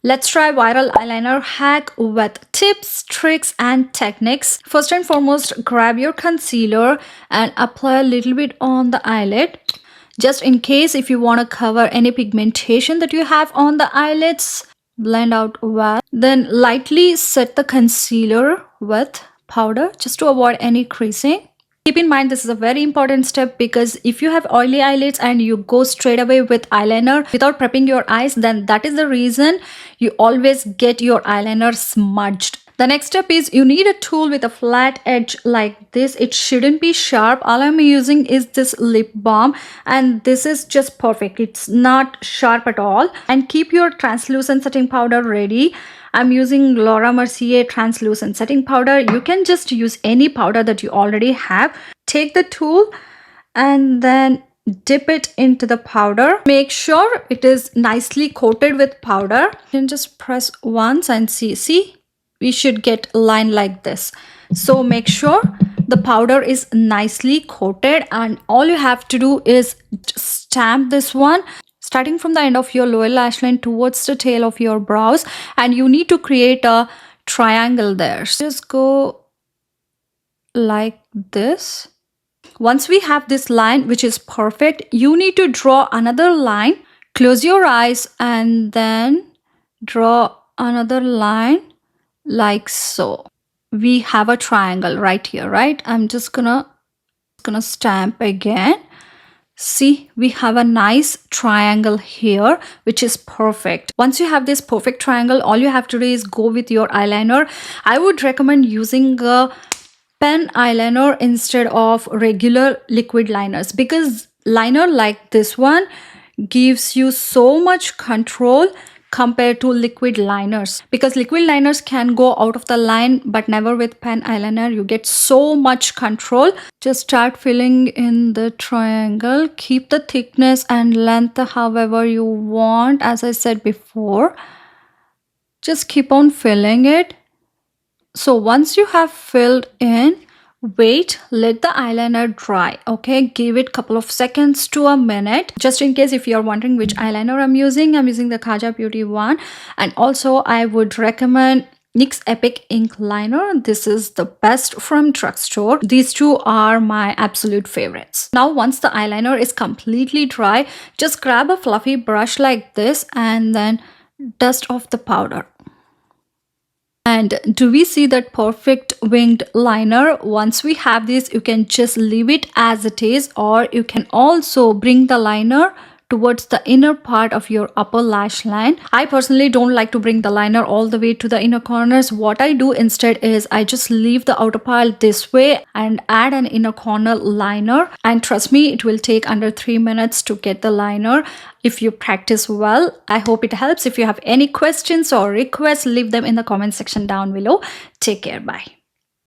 Let's try viral eyeliner hack with tips, tricks and techniques. First and foremost, grab your concealer and apply a little bit on the eyelid. Just in case if you want to cover any pigmentation that you have on the eyelids, blend out well. Then lightly set the concealer with powder just to avoid any creasing. Keep in mind this is a very important step because if you have oily eyelids and you go straight away with eyeliner without prepping your eyes, then that is the reason you always get your eyeliner smudged. The next step is you need a tool with a flat edge like this. It shouldn't be sharp. All I'm using is this lip balm and this is just perfect. It's not sharp at all. And keep your translucent setting powder ready. I'm using Laura Mercier translucent setting powder. You can just use any powder that you already have. Take the tool and then dip it into the powder. Make sure it is nicely coated with powder. You can just press once and see, we should get a line like this. So make sure the powder is nicely coated and all you have to do is stamp this one starting from the end of your lower lash line towards the tail of your brows, and you need to create a triangle there. Just go like this. Once we have this line, which is perfect, you need to draw another line. Close your eyes and then draw another line like so. We have a triangle right here, right? I'm just gonna stamp again. See, we have a nice triangle here, which is perfect. Once you have this perfect triangle, all you have to do is go with your eyeliner. I would recommend using a pen eyeliner instead of regular liquid liners, because liner like this one gives you so much control compared to liquid liners, because liquid liners can go out of the line, but never with pen eyeliner. You get so much control. Just start filling in the triangle. Keep the thickness and length however you want. As I said before, just keep on filling it. So once you have filled in, wait, let the eyeliner dry. Okay, give it a couple of seconds to a minute. Just in case if you're wondering which eyeliner I'm using the Kaja Beauty one. And also I would recommend NYX Epic Ink Liner. This is the best from drugstore. These two are my absolute favorites. Now once the eyeliner is completely dry, just grab a fluffy brush like this and then dust off the powder. And do we see that perfect winged liner? Once we have this, you can just leave it as it is, or you can also bring the liner towards the inner part of your upper lash line. I personally don't like to bring the liner all the way to the inner corners. What I do instead is I just leave the outer part this way and add an inner corner liner. And trust me, it will take under 3 minutes to get the liner if you practice well. I hope it helps. If you have any questions or requests, leave them in the comment section down below. Take care. Bye.